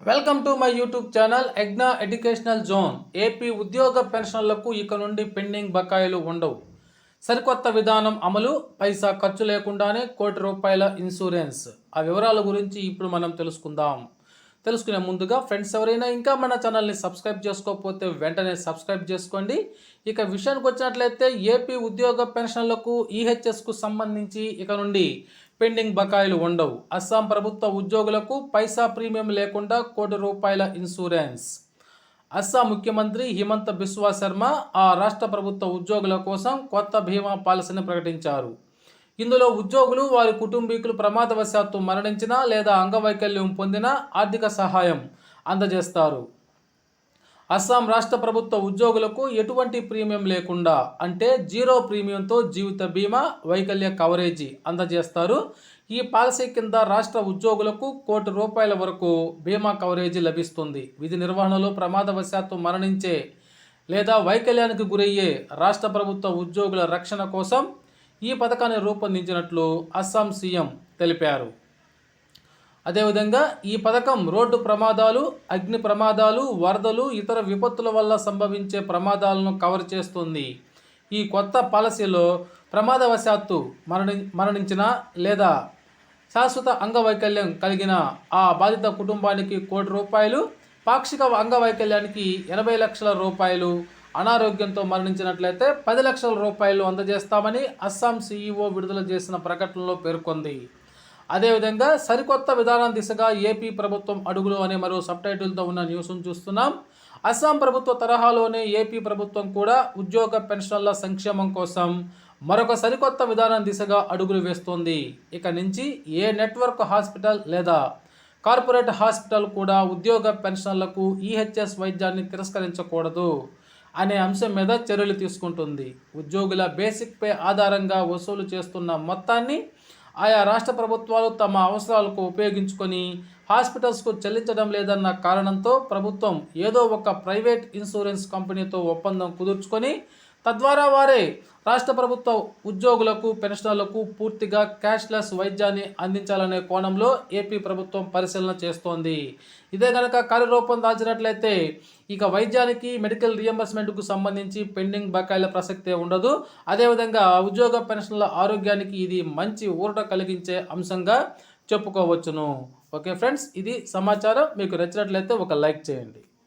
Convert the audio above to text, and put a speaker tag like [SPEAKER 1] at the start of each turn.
[SPEAKER 1] Welcome to my YouTube channel ఎగ్నా educational zone. AP ఉద్యోగ పెన్షన్లకు ఇక నుండి పెండింగ్ బకాయిలు ఉండవు. సరికొత్త విధానం అమలు, పైసా ఖర్చు లేకుండానే ₹1,00,00,000 ఇన్సూరెన్స్. ఆ వివరాల గురించి ఇప్పుడు మనం తెలుసుకునే ముందుగా ఫ్రెండ్స్, ఎవరైనా ఇంకా మన ఛానల్ని సబ్స్క్రైబ్ చేసుకోకపోతే వెంటనే సబ్స్క్రైబ్ చేసుకోండి. ఇక విషయానికి వచ్చినట్లయితే ఏపీ ఉద్యోగ పెన్షన్లకు ఈహెచ్ఎస్కు సంబంధించి ఇక నుండి పెండింగ్ బకాయిలు ఉండవు. అస్సాం ప్రభుత్వ ఉద్యోగులకు పైసా ప్రీమియం లేకుండా ₹1,00,00,000 ఇన్సూరెన్స్. అస్సాం ముఖ్యమంత్రి హిమంత బిశ్వా శర్మ ఆ రాష్ట్ర ప్రభుత్వ ఉద్యోగుల కోసం కొత్త బీమా పాలసీని ప్రకటించారు. ఇందులో ఉద్యోగులు, వారి కుటుంబీకులు ప్రమాదవశాత్తు మరణించినా లేదా అంగవైకల్యం పొందినా ఆర్థిక సహాయం అందజేస్తారు. అస్సాం రాష్ట్ర ప్రభుత్వ ఉద్యోగులకు ఎటువంటి ప్రీమియం లేకుండా, అంటే జీరో ప్రీమియంతో జీవిత బీమా, వైకల్య కవరేజీ అందజేస్తారు. ఈ పాలసీ కింద రాష్ట్ర ఉద్యోగులకు ₹1,00,00,000 వరకు బీమా కవరేజీ లభిస్తుంది. విధి నిర్వహణలో ప్రమాదవశాత్తు మరణించే లేదా వైకల్యానికి గురయ్యే రాష్ట్ర ప్రభుత్వ ఉద్యోగుల రక్షణ కోసం ఈ పథకాన్ని రూపొందించినట్లు అస్సాం సీఎం తెలిపారు. అదేవిధంగా ఈ పథకం రోడ్డు ప్రమాదాలు, అగ్ని ప్రమాదాలు, వరదలు, ఇతర విపత్తుల వల్ల సంభవించే ప్రమాదాలను కవర్ చేస్తుంది. ఈ కొత్త పాలసీలో ప్రమాదవశాత్తు మరణించిన లేదా శాశ్వత అంగవైకల్యం కలిగిన ఆ బాధిత కుటుంబానికి ₹1,00,00,000, పాక్షిక అంగవైకల్యానికి ₹80 లక్షల, అనారోగ్యంతో మరణించినట్లయితే ₹10 లక్షల అందజేస్తామని అస్సాం సీఈఓ విడుదల చేసిన ప్రకటనలో పేర్కొంది. అదేవిధంగా సరికొత్త విధానం దిశగా ఏపీ ప్రభుత్వం అడుగులు అనే మరో సబ్ టైటిల్తో ఉన్న న్యూస్ను చూస్తున్నాం. అస్సాం ప్రభుత్వ తరహాలోనే ఏపీ ప్రభుత్వం కూడా ఉద్యోగ పెన్షన్ల సంక్షేమం కోసం మరొక సరికొత్త విధానం దిశగా అడుగులు వేస్తోంది. ఇక నుంచి ఏ నెట్వర్క్ హాస్పిటల్ లేదా కార్పొరేట్ హాస్పిటల్ కూడా ఉద్యోగ పెన్షన్లకు ఈహెచ్ఎస్ వైద్యాన్ని తిరస్కరించకూడదు అనే అంశం మీద చర్యలు తీసుకుంటుంది. ఉద్యోగుల బేసిక్ పే ఆధారంగా వసూలు చేస్తున్న మొత్తాన్ని ఆయా రాష్ట్ర ప్రభుత్వాలు తమ అవసరాలకు ఉపయోగించుకొని హాస్పిటల్స్కు చెల్లించడం లేదన్న కారణంతో ప్రభుత్వం ఏదో ఒక ప్రైవేట్ ఇన్సూరెన్స్ కంపెనీతో ఒప్పందం కుదుర్చుకొని తద్వారా వారే రాష్ట్ర ప్రభుత్వ ఉద్యోగులకు, పెన్షనర్లకు పూర్తిగా క్యాష్లెస్ వైద్యాన్ని అందించాలనే కోణంలో ఏపీ ప్రభుత్వం పరిశీలన చేస్తోంది. ఇదే కనుక కార్యరూపం దాల్చినట్లయితే ఇక వైద్యానికి, మెడికల్ రియంబర్స్మెంట్కు సంబంధించి పెండింగ్ బకాయిల ప్రసక్తే ఉండదు. అదేవిధంగా ఉద్యోగ పెన్షన్ల ఆరోగ్యానికి ఇది మంచి ఊరట కలిగించే అంశంగా చెప్పుకోవచ్చును. ఓకే ఫ్రెండ్స్, ఇది సమాచారం. మీకు నచ్చినట్లయితే ఒక లైక్ చేయండి.